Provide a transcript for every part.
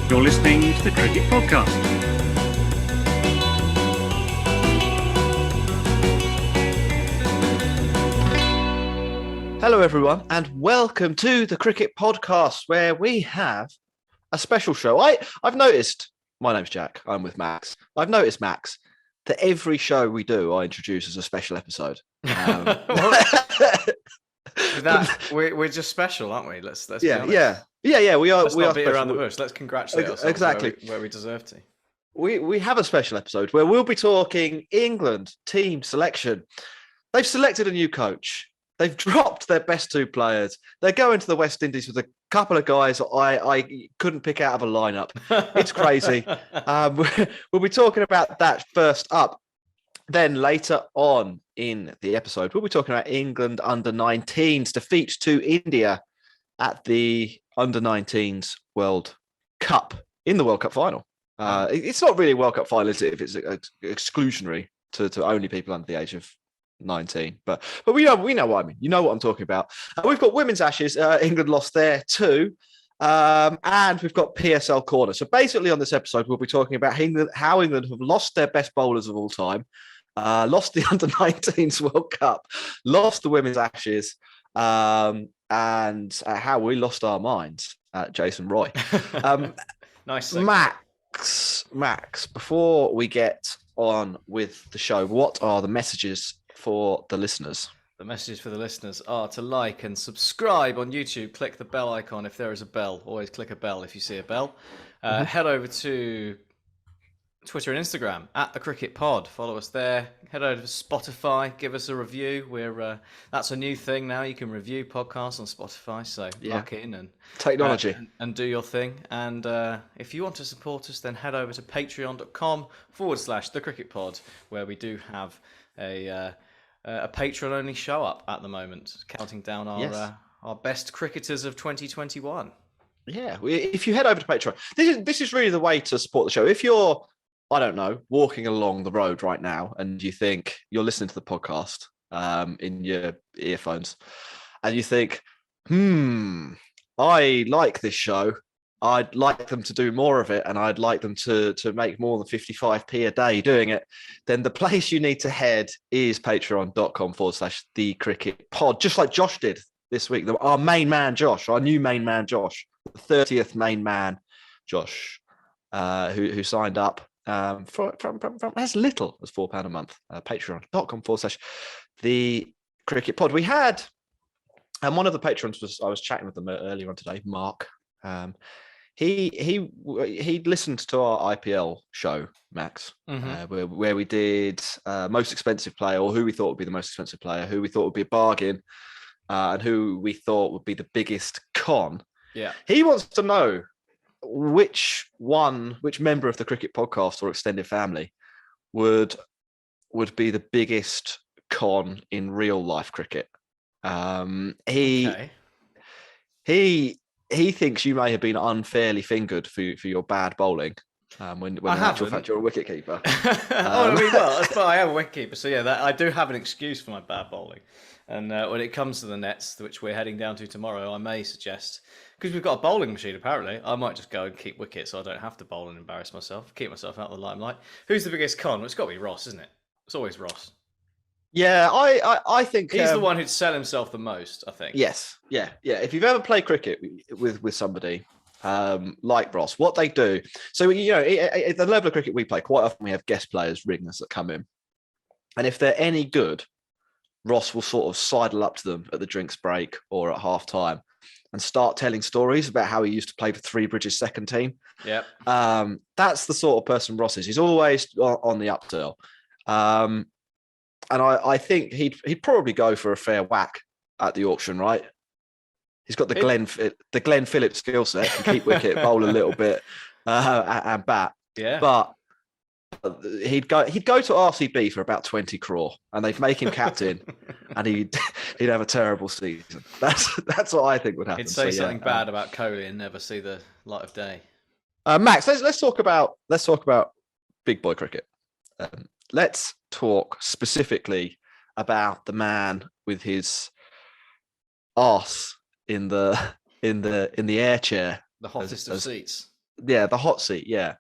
You're listening to the Cricket Podcast. Hello, everyone, and welcome to the Cricket Podcast, where we have a special show. I've noticed, my name's Jack, I'm with Max. I've noticed, Max, that every show we do, I introduce as a special episode. We're just special, aren't we? Let's be honest. Yeah. We are. Let's we not are beat special. around the bush. Let's congratulate ourselves exactly where we deserve to. We have a special episode where we'll be talking England team selection. They've selected a new coach. They've dropped their best two players. They're going to the West Indies with a couple of guys I couldn't pick out of a lineup. It's crazy. We'll be talking about that first up. Then later on in the episode, we'll be talking about England under-19s defeat to India at the under-19s World Cup in the World Cup final. It's not really a World Cup final, is it, if it's exclusionary to only people under the age of 19. But we know what I mean. You know what I'm talking about. We've got Women's Ashes. England lost there too. And we've got PSL Corner. So basically on this episode, we'll be talking about how England have lost their best bowlers of all time, lost the under-19s World Cup, lost the Women's Ashes, and how we lost our minds at Jason Roy. Nice. Max, before we get on with the show, what are the messages for the listeners? The messages for the listeners are to like and subscribe on YouTube. Click the bell icon if there is a bell. Always click a bell if you see a bell. Head over to Twitter and Instagram at the Cricket Pod. Follow us there. Head over to Spotify. Give us a review. That's a new thing now. You can review podcasts on Spotify. So lock in and technology and do your thing. And if you want to support us, then head over to patreon.com/the Cricket Pod, where we do have a Patreon-only show up at the moment, counting down our best cricketers of 2021. Yeah, if you head over to Patreon, this is really the way to support the show. If you're, I don't know, walking along the road right now and you think you're listening to the podcast in your earphones and you think, I like this show. I'd like them to do more of it, and I'd like them to make more than 55p a day doing it, then the place you need to head is patreon.com/the cricket pod, just like Josh did this week. Our main man, Josh, our new main man, Josh, the 30th main man, Josh, who signed up from as little as £4 a month. Patreon.com/the cricket pod. We had, and one of the patrons I was chatting with them earlier on today, Mark. He listened to our IPL show, Max, where we did most expensive player, or who we thought would be the most expensive player, who we thought would be a bargain, and who we thought would be the biggest con. Yeah, he wants to know which member of the Cricket Podcast or extended family would be the biggest con in real life cricket. He thinks you may have been unfairly fingered for your bad bowling when in actual fact you're a wicketkeeper. I am a wicketkeeper, so yeah, I do have an excuse for my bad bowling. And when it comes to the nets, which we're heading down to tomorrow, I may suggest, because we've got a bowling machine apparently, I might just go and keep wicket so I don't have to bowl and embarrass myself, keep myself out of the limelight. Who's the biggest con? Well, it's got to be Ross, isn't it? It's always Ross. Yeah, I think he's the one who'd sell himself the most, I think. Yes, yeah. If you've ever played cricket with somebody like Ross, what they do, so at the level of cricket we play, quite often we have guest players, ringers that come in, and if they're any good, Ross will sort of sidle up to them at the drinks break or at half time and start telling stories about how he used to play for Three Bridges second team. Yeah, that's the sort of person Ross is. He's always on the upturn. And I think he'd probably go for a fair whack at the auction, right? He's got the Glenn Phillips skill set, can keep wicket, bowl a little bit, and bat. Yeah, but he'd go to RCB for about 20 crore, and they'd make him captain, and he'd have a terrible season. That's what I think would happen. He'd say something bad about Kohli and never see the light of day. Max, let's talk about big boy cricket. Let's talk specifically about the man with his arse in the air chair. The hottest of seats. Yeah, the hot seat. Yeah,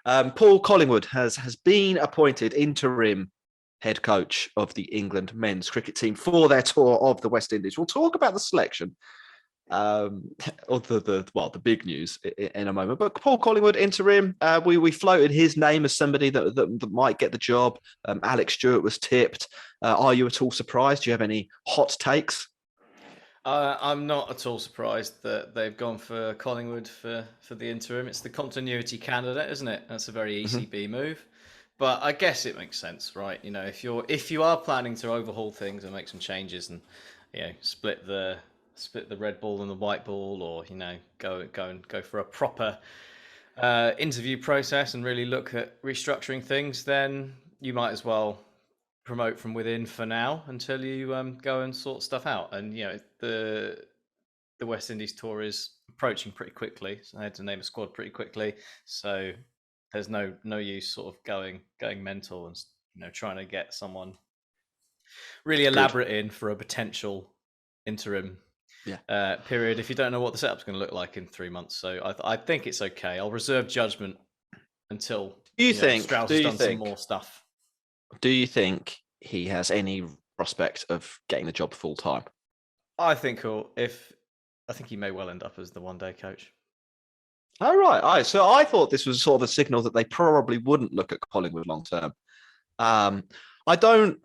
Paul Collingwood has been appointed interim head coach of the England men's cricket team for their tour of the West Indies. We'll talk about the selection, or the big news in a moment. But Paul Collingwood interim, we floated his name as somebody that might get the job. Alex Stewart was tipped. Are you at all surprised? Do you have any hot takes? I'm not at all surprised that they've gone for Collingwood for the interim. It's the continuity candidate, isn't it? That's a very ECB move. But I guess it makes sense, right? You know, if you are planning to overhaul things and make some changes and split the red ball and the white ball, or go for a proper interview process and really look at restructuring things, then you might as well promote from within for now until you go and sort stuff out. And the West Indies tour is approaching pretty quickly, so I had to name a squad pretty quickly. So there's no use sort of going mental and trying to get someone really elaborate in for a potential interim period if you don't know what the setup's going to look like in 3 months. So I think it's okay. I'll reserve judgment until Strauss has done some more stuff. Do you think he has any prospect of getting the job full time? I think he may well end up as the one-day coach. Oh, right. So I thought this was sort of a signal that they probably wouldn't look at Collingwood long term. I don't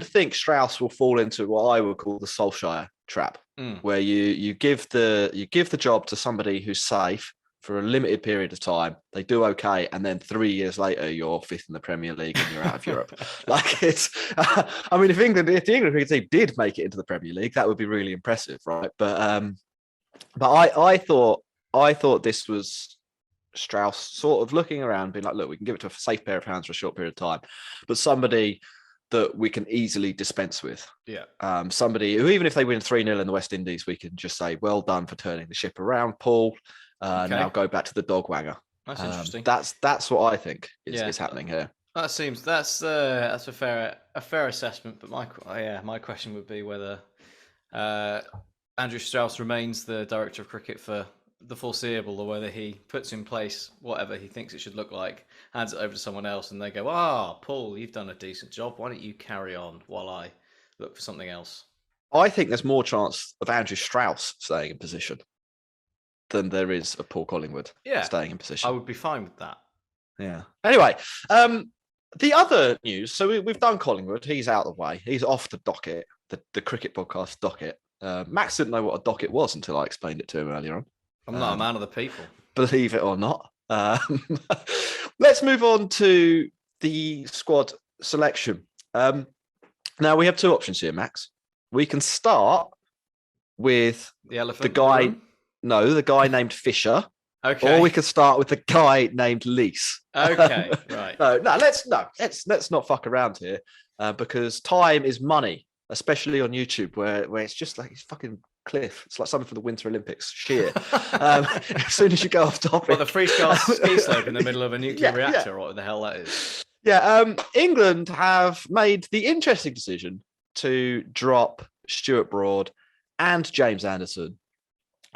think Strauss will fall into what I would call the Solskjaer trap, where you give the job to somebody who's safe for a limited period of time. They do okay, and then 3 years later, you're fifth in the Premier League and you're out of Europe. Like it's, I mean, if the England cricket team did make it into the Premier League, that would be really impressive, right? But I thought this was Strauss sort of looking around, being like, look, we can give it to a safe pair of hands for a short period of time, but somebody that we can easily dispense with. Yeah. Somebody who, even if they win 3-0 in the West Indies, we can just say, well done for turning the ship around, Paul. Now go back to the dog wanger. That's interesting. That's what I think is happening here. That's a fair assessment. But my question would be whether Andrew Strauss remains the director of cricket for the foreseeable, or whether he puts in place whatever he thinks it should look like, hands it over to someone else, and they go, Paul, you've done a decent job. Why don't you carry on while I look for something else? I think there's more chance of Andrew Strauss staying in position than there is of Paul Collingwood staying in position. I would be fine with that. Yeah. Anyway, the other news. So we've done Collingwood. He's out of the way. He's off the docket, the cricket podcast docket. Max didn't know what a docket was until I explained it to him earlier on. I'm not a man of the people. Believe it or not. Let's move on to the squad selection. Now we have two options here, Max. We can start with the guy. No, the guy named Fisher. Okay. Or we could start with the guy named Lease. Okay, right. Let's not fuck around here, because time is money, especially on YouTube, where it's just like it's fucking cliff. It's like something from the Winter Olympics. Sheer. As soon as you go off topic, the freestyle ski slope in the middle of a nuclear reactor, or what the hell that is. Yeah. England have made the interesting decision to drop Stuart Broad and James Anderson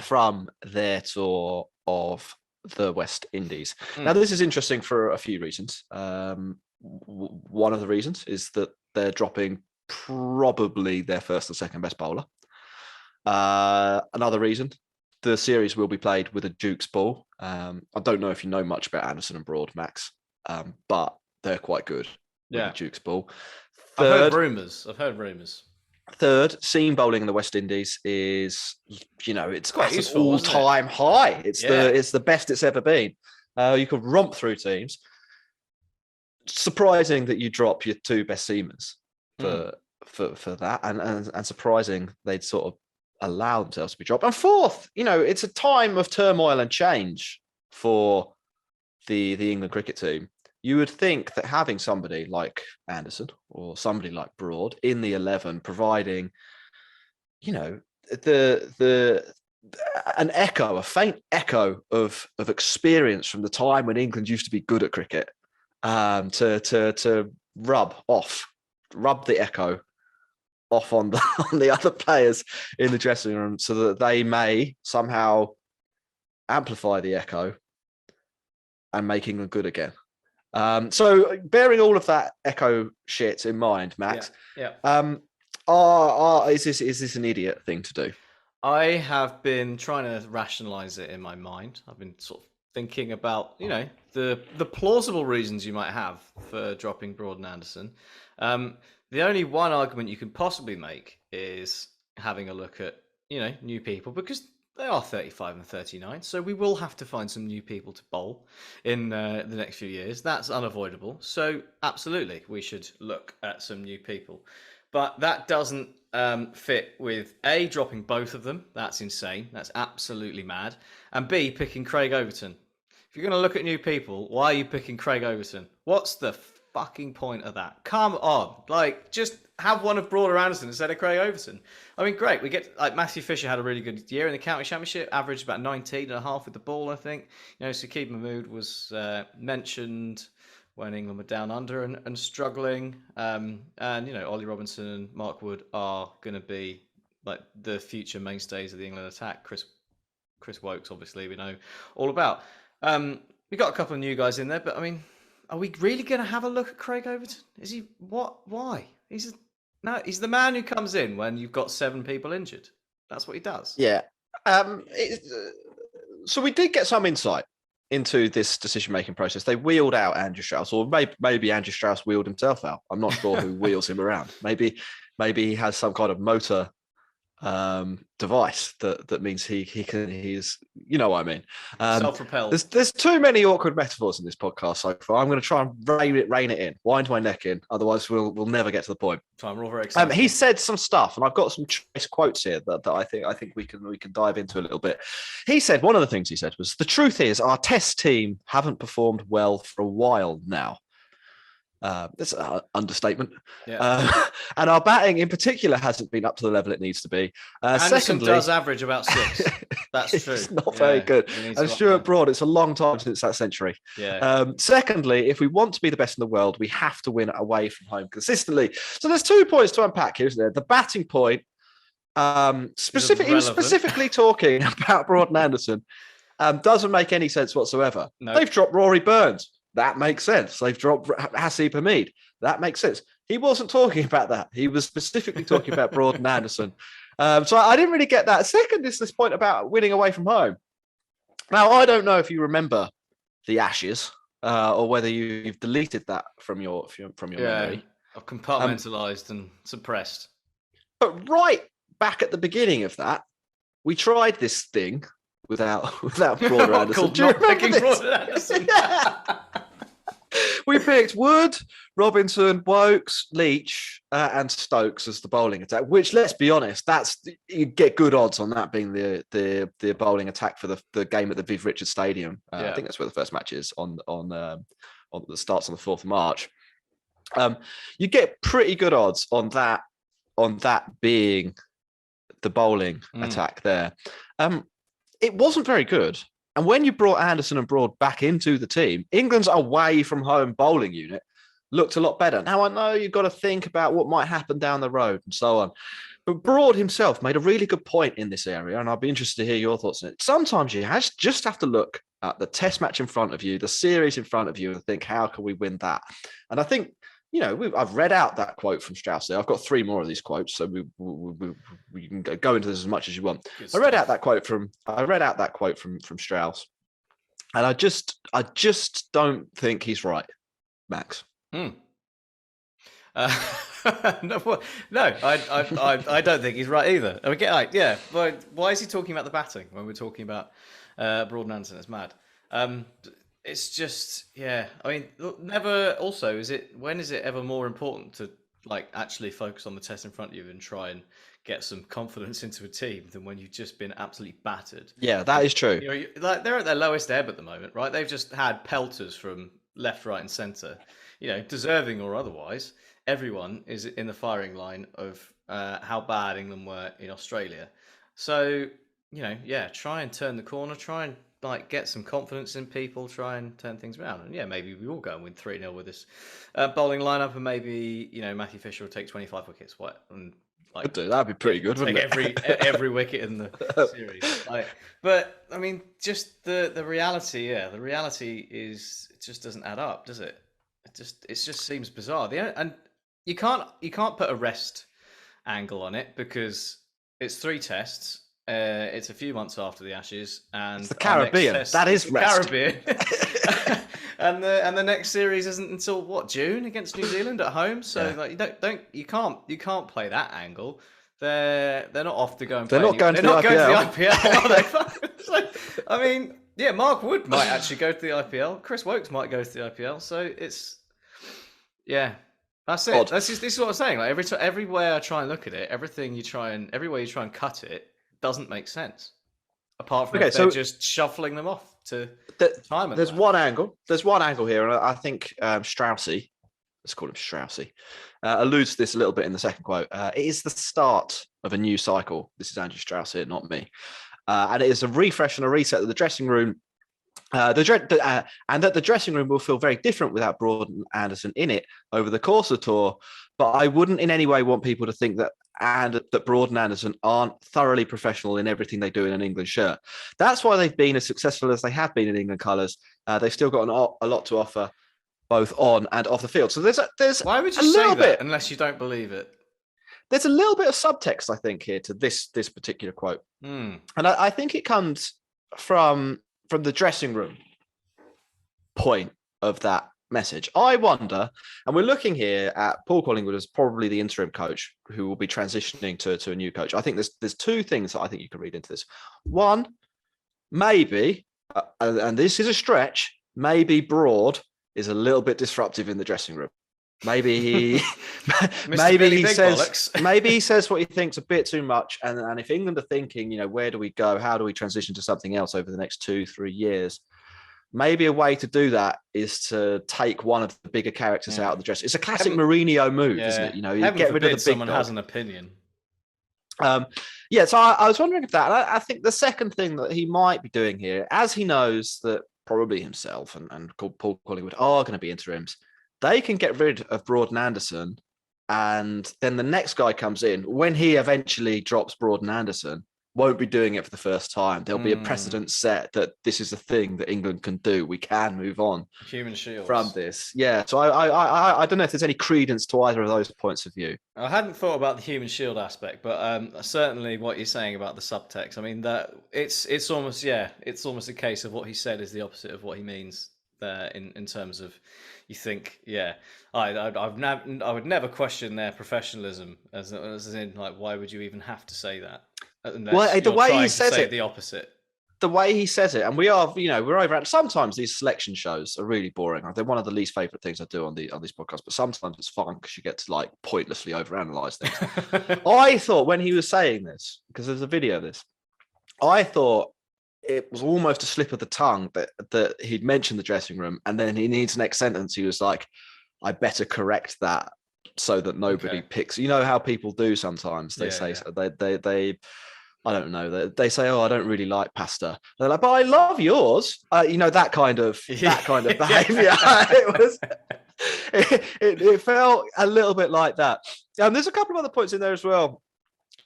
from their tour of the West Indies. Now, this is interesting for a few reasons. One of the reasons is that they're dropping probably their first and second best bowler. Another reason, the series will be played with a Duke's ball. I don't know if you know much about Anderson and Broad, Max, but they're quite good with a Duke's ball. I've heard rumours. Third, seam bowling in the West Indies is, it's quite useful, an all-time high. It's the best it's ever been. You could romp through teams. Surprising that you drop your two best seamers for that, and surprising they'd sort of allow themselves to be dropped. And fourth, it's a time of turmoil and change for the England cricket team. You would think that having somebody like Anderson or somebody like Broad in the 11, providing, an echo, a faint echo of experience from the time when England used to be good at cricket, to rub the echo off on the other players in the dressing room, so that they may somehow amplify the echo and make England good again. So bearing all of that echo shit in mind, Max, is this an idiot thing to do? I have been trying to rationalize it in my mind. I've been sort of thinking about, the plausible reasons you might have for dropping Broad and Anderson. The only one argument you can possibly make is having a look at, new people, because they are 35 and 39. So we will have to find some new people to bowl in the next few years. That's unavoidable. So absolutely, we should look at some new people. But that doesn't fit with A, dropping both of them. That's insane. That's absolutely mad. And B, picking Craig Overton. If you're going to look at new people, why are you picking Craig Overton? What's the fucking point of that? Come on. Just have one of Broad or Anderson instead of Craig Overton. I mean, great. We get, Matthew Fisher had a really good year in the county championship, averaged about 19 and a half with the ball, I think. Saqib Mahmood was mentioned when England were down under and struggling. And, Ollie Robinson and Mark Wood are going to be the future mainstays of the England attack. Chris Wokes, obviously, we know all about. We got a couple of new guys in there, but I mean, are we really going to have a look at Craig Overton? Is he what? Why? He's the man who comes in when you've got 7 people injured. That's what he does. Yeah. So we did get some insight into this decision-making process. They wheeled out Andrew Strauss, or maybe Andrew Strauss wheeled himself out. I'm not sure who wheels him around. Maybe he has some kind of motor device that means he's you know what I mean. Self-propelled. There's too many awkward metaphors in this podcast so far. I'm going to try and rein it in, wind my neck in. Otherwise, we'll never get to the point. Fine, we're all very excited. He said some stuff, and I've got some choice quotes here that I think we can dive into a little bit. He said, one of the things he said was, "The truth is, our test team haven't performed well for a while now." That's an understatement. Yeah. And our batting in particular hasn't been up to the level it needs to be. Anderson Secondly, does average about 6. That's true. It's not very good. And Stuart Broad, it's a long time since that century. Yeah. Secondly, if we want to be the best in the world, we have to win away from home consistently. So there's 2 points to unpack here, isn't there? The batting point, specifically talking about Broad and Anderson, doesn't make any sense whatsoever. No. They've dropped Rory Burns. That makes sense. They've dropped Hasib Hamid. That makes sense. He wasn't talking about that. He was specifically talking about Broad and Anderson. So I didn't really get that. Second is this point about winning away from home. Now, I don't know if you remember the Ashes or whether you've deleted that from your memory. I've compartmentalised and suppressed. But right back at the beginning of that, we tried this thing without Broad or Anderson. Do you remember this? Broad and Anderson. We picked Wood, Robinson, Wokes, Leach, and Stokes as the bowling attack. Which, let's be honest, you get good odds on that being the bowling attack for the game at the Viv Richards Stadium. I think that's where the first match is on the starts on the 4th of March. You get pretty good odds on that being the bowling attack there. It wasn't very good. And when you brought Anderson and Broad back into the team, England's away from home bowling unit looked a lot better. Now, I know you've got to think about what might happen down the road and so on. But Broad himself made a really good point in this area, and I'll be interested to hear your thoughts on it. Sometimes you just have to look at the test match in front of you, the series in front of you, and think, how can we win that? And I think, I've read out that quote from Strauss there. I've got 3 more of these quotes, so we can go into this as much as you want. I read out that quote from Strauss, and I just don't think he's right, Max. No, I don't think he's right either. I mean, why is he talking about the batting when we're talking about Broad and Anderson? It's mad. It's just, I mean, never. Also, when is it ever more important to actually focus on the test in front of you and try and get some confidence into a team than when you've just been absolutely battered? Yeah, that is true. They're at their lowest ebb at the moment, right? They've just had pelters from left, right, and centre. Deserving or otherwise, everyone is in the firing line of how bad England were in Australia. So, try and turn the corner. Try and get some confidence in people, try and turn things around. And maybe we will go and win 3-0 with this bowling lineup, and maybe, Matthew Fisher will take 25 wickets. And Like, Could do. That'd be pretty good, wouldn't take it? every wicket in the series. Like, but I mean, just the reality. Yeah, the reality is it just doesn't add up, does it? It just seems bizarre. And you can't put a rest angle on it because it's 3 tests. It's a few months after the Ashes, and It's the our next Caribbean. test That is the rest. Caribbean. and the next series isn't until what, June against New Zealand at home. So Yeah. like you can't play that angle. They're not off to go and They're play. not going to they're the not going to the IPL. IPL. Are they? So, I mean, yeah, Mark Wood might actually go to the IPL. Chris Wokes might go to the IPL. So it's that's it. Odd. This is what I'm saying. Like everywhere I try and look at it, everywhere you try and cut it doesn't make sense. Apart from if they're just shuffling them off to time. There's one angle. There's one angle here, and I think Straussy, let's call him Straussy, alludes to this a little bit in the second quote. It is the start of a new cycle. This is Andrew Strauss here, not me. And it is a refresh and a reset of the dressing room. And that the dressing room will feel very different without Broad and Anderson in it over the course of the tour. But I wouldn't in any way want people to think that Broad and Anderson aren't thoroughly professional in everything they do in an England shirt. That's why they've been as successful as they have been in England colours. They've still got a lot to offer, both on and off the field. So there's why would you a say little that bit, unless you don't believe it? There's a little bit of subtext, I think, here to this particular quote, and I think it comes from the dressing room point of that message. I wonder, and we're looking here at Paul Collingwood as probably the interim coach who will be transitioning to a new coach. I think there's 2 things that I think you can read into this. One, maybe, and this is a stretch, maybe Broad is a little bit disruptive in the dressing room. Maybe he says what he thinks a bit too much. And if England are thinking, where do we go? How do we transition to something else over the next 2-3 years? Maybe a way to do that is to take one of the bigger characters out of the dress. It's a classic Mourinho move, isn't it? You get rid of the big someone dog. has an opinion. So I was wondering if that. I think the second thing that he might be doing here, as he knows that probably himself and Paul Collingwood are going to be interims, they can get rid of Broad and Anderson, and then the next guy comes in. When he eventually drops Broad and Anderson, won't be doing it for the first time. There'll be a precedent set that this is a thing that England can do. We can move on Human shields from this. Yeah. So I don't know if there's any credence to either of those points of view. I hadn't thought about the human shield aspect, but certainly what you're saying about the subtext. I mean, that it's almost a case of what he said is the opposite of what he means there in terms of, you think, I would never question their professionalism as in, like, why would you even have to say that? Unless the way he says it, the opposite. The way he says it, and we're over at. Sometimes these selection shows are really boring. They're one of the least favorite things I do on these podcasts. But sometimes it's fun because you get to like pointlessly overanalyze things. I thought when he was saying this, because there's a video of this, I thought it was almost a slip of the tongue that he'd mentioned the dressing room, and then in his next sentence he was like, "I better correct that so that nobody picks." You know how people do sometimes. They say they. I don't know. They say, "Oh, I don't really like pasta." They're like, "But I love yours." That kind of behaviour. It felt a little bit like that. There's a couple of other points in there as well.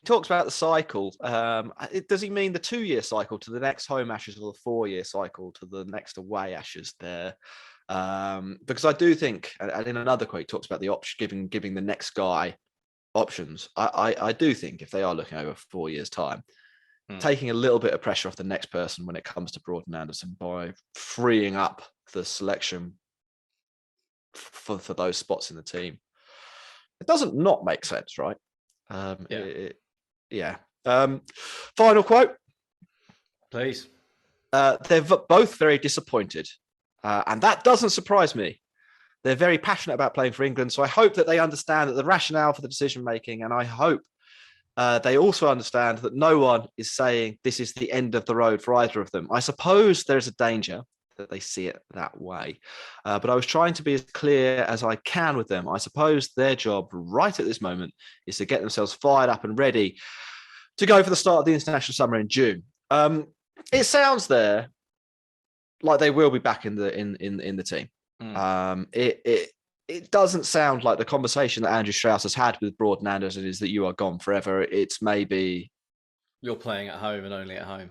He talks about the cycle. Does he mean the 2-year cycle to the next home Ashes or the 4-year cycle to the next away Ashes there? Because I do think, and in another quote, he talks about the option giving the next guy options. I do think if they are looking over 4 years' time, taking a little bit of pressure off the next person when it comes to Broad and Anderson by freeing up the selection for those spots in the team. It doesn't not make sense, right? Final quote, please. They're both very disappointed, and that doesn't surprise me. They're very passionate about playing for England, so I hope that they understand that the rationale for the decision making, and I hope they also understand that no one is saying this is the end of the road for either of them. I suppose there's a danger that they see it that way, but I was trying to be as clear as I can with them. I suppose their job right at this moment is to get themselves fired up and ready to go for the start of the international summer in June. It sounds there like they will be back in the team. it doesn't sound like the conversation that Andrew Strauss has had with Broad and Anderson is that you are gone forever. It's maybe You're playing at home and only at home.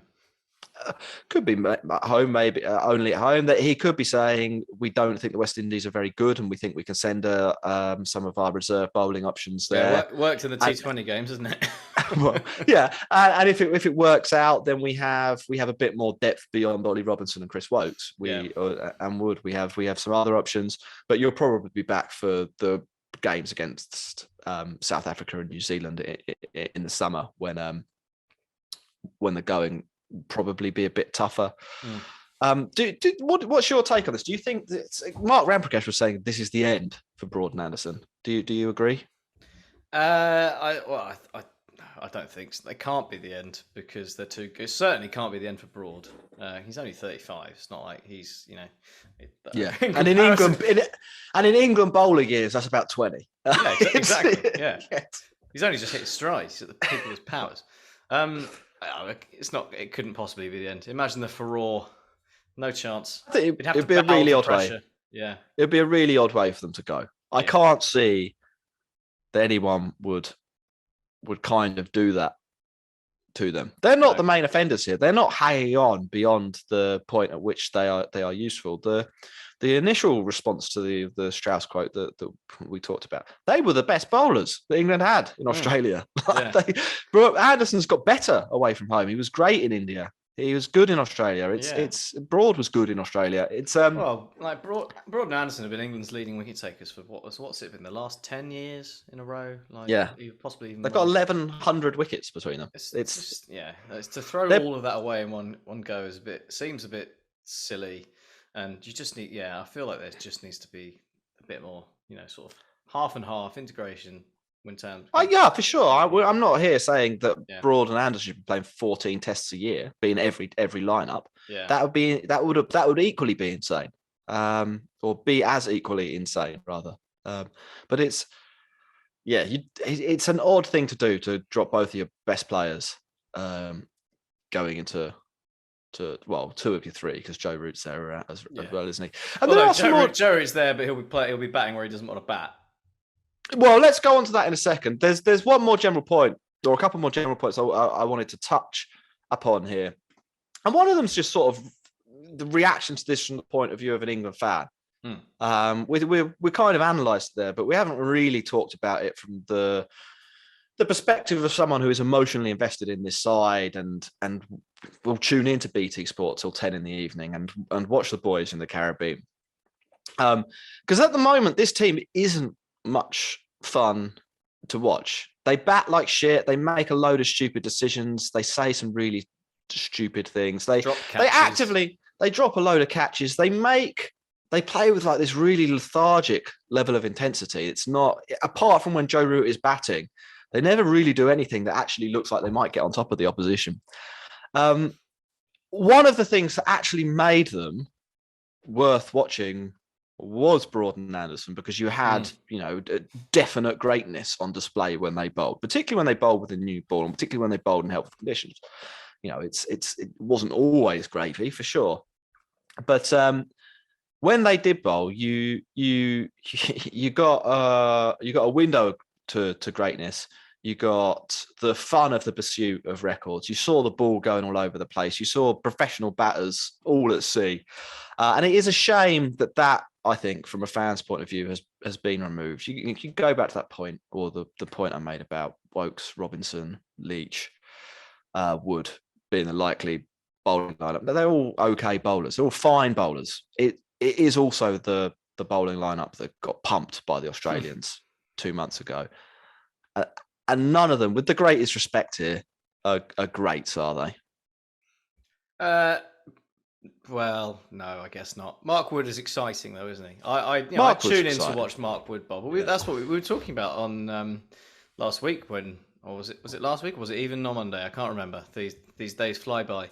Could be at home, maybe only at home. That he could be saying we don't think the West Indies are very good, and we think we can send some of our reserve bowling options there. Yeah, worked in the T20 games, hasn't it? Well, yeah, and if it works out, then we have a bit more depth beyond Ollie Robinson and Chris Wokes. And Wood. We have some other options, but you'll probably be back for the games against South Africa and New Zealand in the summer when the going probably be a bit tougher. What's your take on this? Do you think that Mark Ramprakash was saying this is the end for Broad and Anderson? Do you agree? I don't think so. They can't be the end because they're too good. It certainly can't be the end for Broad. He's only 35. It's not like he's and in England bowling years that's about 20. Yeah, exactly. Yeah, he's only just hit his stride. He's at the peak of his powers. It's not. It couldn't possibly be the end. Imagine the furore. No chance. I think it'd be a really odd way. Yeah, it'd be a really odd way for them to go. I can't see that anyone would kind of do that to them. They're not the main offenders here. They're not hanging on beyond the point at which they are useful. The initial response to the Strauss quote that we talked about, they were the best bowlers that England had in Australia. Anderson's got better away from home. He was great in India. He was good in Australia. Broad was good in Australia. Broad and Anderson have been England's leading wicket takers for what's it been, the last 10 years in a row? Possibly even they've got 1,100 wickets between them. It's to throw all of that away in one go seems a bit silly, and you just need. I feel like there just needs to be a bit more, sort of half and half integration. For sure. I'm not here saying that Broad and Anderson should be playing 14 tests a year, being every lineup. Yeah, that would equally be insane, or be as equally insane rather. But it's an odd thing to do, to drop both of your best players going into two of your three, because Joe Root's there as well, isn't he? And Joe Root's there, but he'll be batting where he doesn't want to bat. Well, let's go on to that in a second. There's one more general point, or a couple more general points I wanted to touch upon here. And one of them's just sort of the reaction to this from the point of view of an England fan. We're kind of analysed there, but we haven't really talked about it from the perspective of someone who is emotionally invested in this side and will tune into BT Sport till 10 in the evening and watch the boys in the Caribbean. Because at the moment, this team isn't much fun to watch. They bat like shit. They make a load of stupid decisions. They say some really stupid things. They drop a load of catches. They play with like this really lethargic level of intensity. It's not, apart from when Joe Root is batting, they never really do anything that actually looks like they might get on top of the opposition. One of the things that actually made them worth watching was Broad and Anderson, because you had, definite greatness on display when they bowled, particularly when they bowled with a new ball, and particularly when they bowled in helpful conditions. It wasn't always gravy for sure, but when they did bowl, you got a window to greatness. You got the fun of the pursuit of records. You saw the ball going all over the place. You saw professional batters all at sea, and it is a shame that I think, from a fan's point of view, has been removed. You can go back to that point, or the point I made about Wokes, Robinson, Leach, Wood being the likely bowling lineup. They're all okay bowlers. They're all fine bowlers. It is also the bowling lineup that got pumped by the Australians 2 months ago. And none of them, with the greatest respect here, are greats, are they? Well, no, I guess not. Mark Wood is exciting, though, isn't he? I tune in to watch Mark Wood bowl. That's what we were talking about on last week, or was it last week? Or was it even on Monday? I can't remember. These days fly by.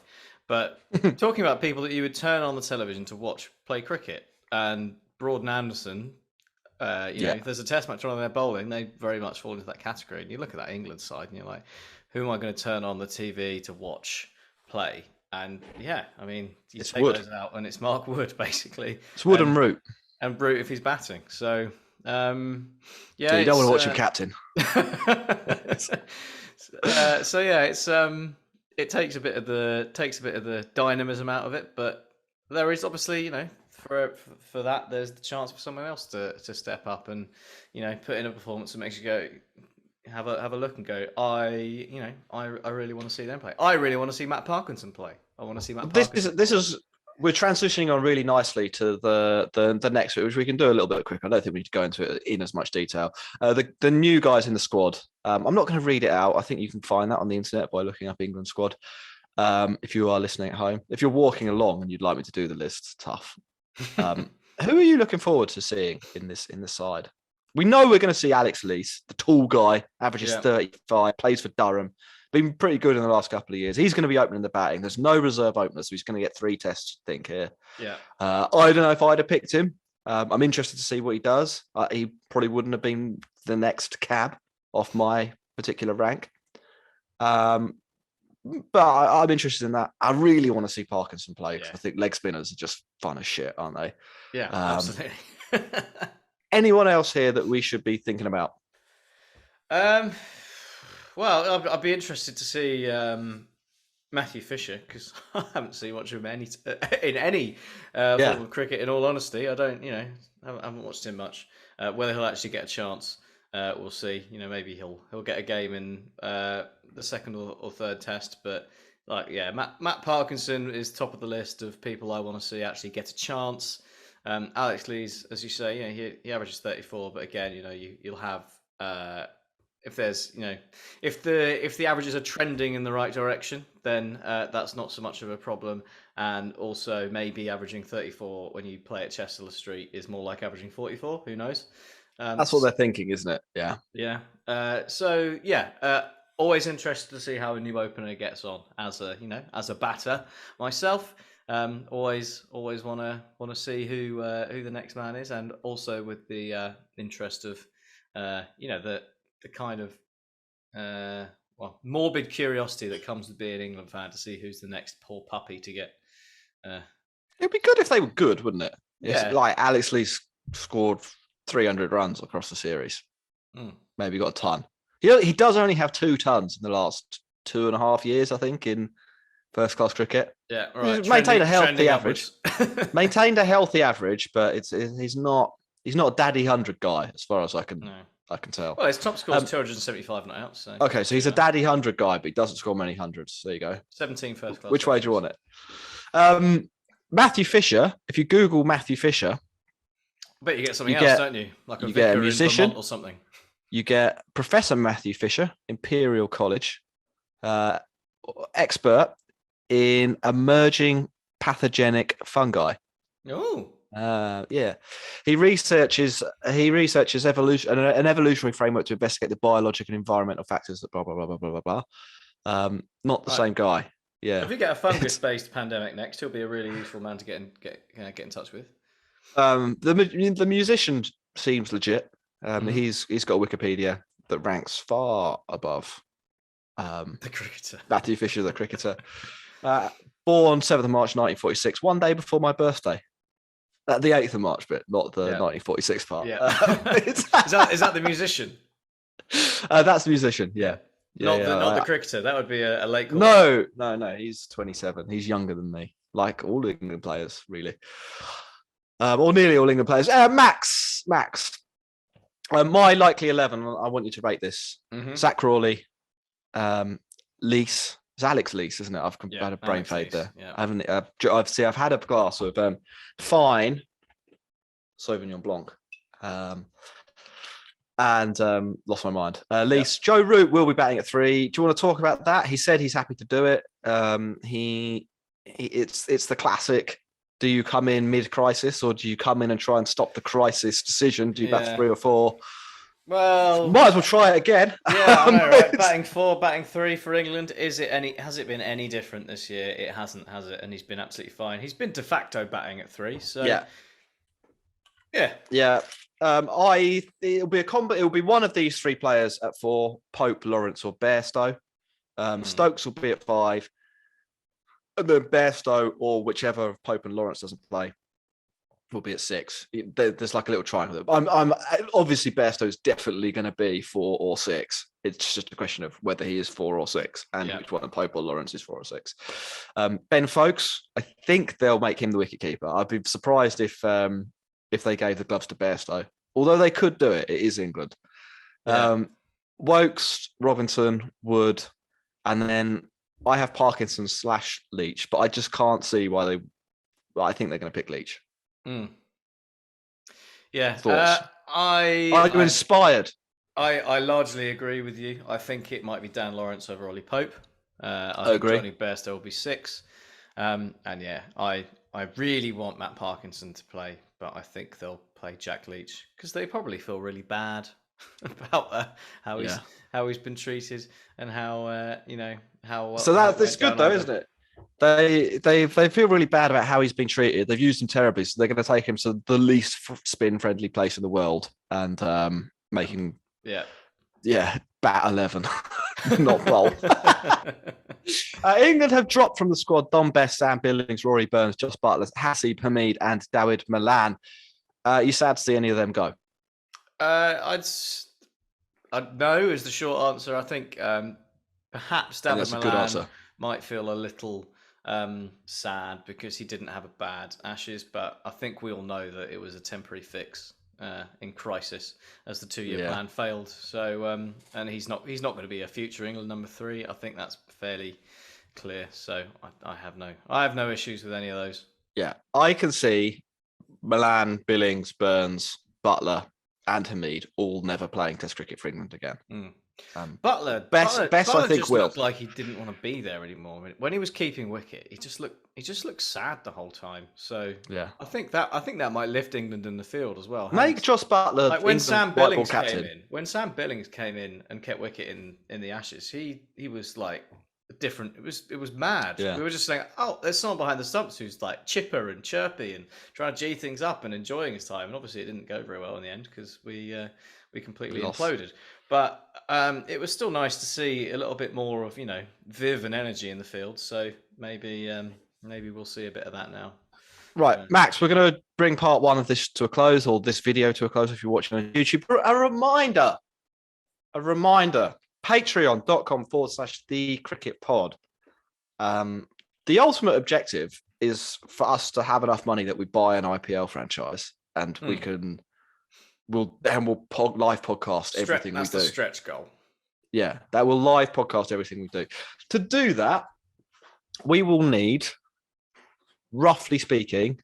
But talking about people that you would turn on the television to watch play cricket, and Broad and Anderson, if there's a test match on and they're bowling, they very much fall into that category. And you look at that England side, and you're like, who am I going to turn on the TV to watch play? And you take those out, and it's Mark Wood basically. It's Wood and Root. And Root if he's batting. So Yeah, So you don't want to watch him captain. So yeah, it takes a bit of the dynamism out of it, but there is obviously, for that there's the chance for someone else to step up and put in a performance that makes you go have a look and go, I really want to see them play. I really want to see Matt Parkinson play. I want to see Matt Parkinson. This is we're transitioning on really nicely to the next bit, which we can do a little bit quicker. I don't think we need to go into it in as much detail. The new guys in the squad. I'm not going to read it out. I think you can find that on the internet by looking up England squad. If you are listening at home, if you're walking along and you'd like me to do the list, tough. Who are you looking forward to seeing in this side? We know we're going to see Alex Lees, the tall guy, averages 35, plays for Durham. Been pretty good in the last couple of years. He's going to be opening the batting. There's no reserve openers, so he's going to get 3 tests, I think, here. Yeah. I don't know if I'd have picked him. I'm interested to see what he does. He probably wouldn't have been the next cab off my particular rank. But I'm interested in that. I really want to see Parkinson play because I think leg spinners are just fun as shit, aren't they? Yeah, absolutely. Anyone else here that we should be thinking about? Well, I'd be interested to see Matthew Fisher because I haven't seen much of him in any form of cricket. In all honesty, I don't, I haven't watched him much. Whether he'll actually get a chance, we'll see. Maybe he'll get a game in the second or third test. But Matt Parkinson is top of the list of people I want to see actually get a chance. Alex Lees, as you say, he averages 34, but again, you'll have. If there's, if the averages are trending in the right direction, then that's not so much of a problem. And also, maybe averaging 34 when you play at Chester Street is more like averaging 44. Who knows? That's what they're thinking, isn't it? Yeah. Yeah. Always interested to see how a new opener gets on as a batter myself. Always want to see who the next man is, and also with the interest of the kind of morbid curiosity that comes with being an England fan to see who's the next poor puppy to get. It'd be good if they were good, wouldn't it? Yeah. Like Alex Lees scored 300 runs across the series. Maybe got a ton. He does only have 2 tons in the last 2.5 years, I think, in first class cricket. Yeah, right. Maintained a healthy average. Maintained a healthy average, but he's not a daddy 100 guy as far as I can tell. Well, his top score is 275 not out. So okay, so he's a daddy 100 guy, but he doesn't score many hundreds. There you go. 17 first class. Which way do you want it? Matthew Fisher. If you Google Matthew Fisher, I bet you get something else, don't you? Like you get a musician or something. You get Professor Matthew Fisher, Imperial College, expert in emerging pathogenic fungi. Oh. He researches evolution, an evolutionary framework to investigate the biological and environmental factors that blah blah blah blah blah blah. Not the same guy. Yeah. If we get a fungus-based pandemic next, he'll be a really useful man to get in touch with. The musician seems legit. He's got a Wikipedia that ranks far above the cricketer. Matthew Fisher, the cricketer. Born 7th of March 1946, one day before my birthday. The 8th of March bit, not the 1946 part. Yeah. Is that the musician? That's the musician, yeah. Not the cricketer. That would be a late call. No. He's 27. He's younger than me, like all England players, really. Or nearly all England players. Max. My likely 11, I want you to rate this. Zach Crawley, Lees. It's Alex Lees, isn't it? I've had a brain fade there. Yeah. I haven't. I've had a glass of fine Sauvignon Blanc, and lost my mind. Lees. Joe Root will be batting at 3. Do you want to talk about that? He said he's happy to do it. It's the classic. Do you come in mid-crisis, or do you come in and try and stop the crisis decision? Do you bat 3 or 4? Well, might as well try it again. Yeah, I know, right? Batting 4, batting 3 for England. Has it been any different this year? It hasn't, has it? And he's been absolutely fine. He's been de facto batting at 3. So yeah. It'll be a combo. It'll be one of these 3 players at 4: Pope, Lawrence, or Bairstow. Stokes will be at 5, and then Bairstow or whichever of Pope and Lawrence doesn't play will be at 6. There's like a little triangle. I'm obviously Bairstow's definitely going to be 4 or 6. It's just a question of whether he is 4 or 6, and which one of Pope or Lawrence is 4 or 6. Ben Folkes, I think they'll make him the wicketkeeper. I'd be surprised if they gave the gloves to Bairstow, although they could do it. It is England. Yeah. Wokes, Robinson, Wood, and then I have Parkinson / Leach, but I just can't see why they. Well, I think they're going to pick Leach. Yeah. Thoughts? Are you inspired? I largely agree with you. I think it might be Dan Lawrence over Ollie Pope. I think agree. Johnny Bairstow will be 6. And yeah, I really want Matt Parkinson to play, but I think they'll play Jack Leach because they probably feel really bad about how he's been treated and how how. So that's good though, isn't it? They feel really bad about how he's been treated. They've used him terribly, so they're going to take him to the least spin-friendly place in the world and make him bat 11, not bowl. England have dropped from the squad Dom Best, Sam Billings, Rory Burns, Josh Buttler, Hasib Hamid, and Dawid Malan. You sad to see any of them go? I'd no is the short answer. I think perhaps Dawid Malan might feel a little sad because he didn't have a bad Ashes, but I think we all know that it was a temporary fix in crisis as the 2-year plan failed. So and he's not going to be a future England number 3. I think that's fairly clear. So I have no issues with any of those. Yeah, I can see Malan, Billings, Burns, Buttler, and Hamid all never playing Test cricket for England again. Butler, best I think just will looked like he didn't want to be there anymore. When he was keeping wicket, he just looked sad the whole time. So yeah, I think that might lift England in the field as well. Make Josh Buttler like when Sam Billings came in. When Sam Billings came in and kept wicket in the Ashes, he was like different. It was mad. Yeah. We were just saying, oh, there's someone behind the stumps who's like chipper and chirpy and trying to G things up and enjoying his time. And obviously, it didn't go very well in the end because we completely imploded. But it was still nice to see a little bit more of viv and energy in the field. So maybe we'll see a bit of that now. Right, Max, we're going to bring part 1 of this to a close, or this video to a close if you're watching on YouTube. A reminder, patreon.com/thecricketpod. The ultimate objective is for us to have enough money that we buy an IPL franchise and we'll live podcast everything we do. That's the stretch goal. Yeah, that will live podcast everything we do. To do that, we will need, roughly speaking,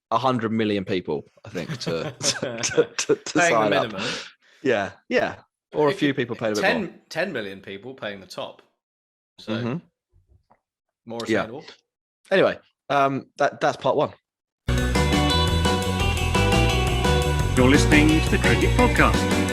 100 million people, I think, to sign up. Yeah. Or a few people paying a bit more. 10 million people paying the top. So more attainable. Yeah. Anyway, that's part 1. You're listening to the Cricket Podcast.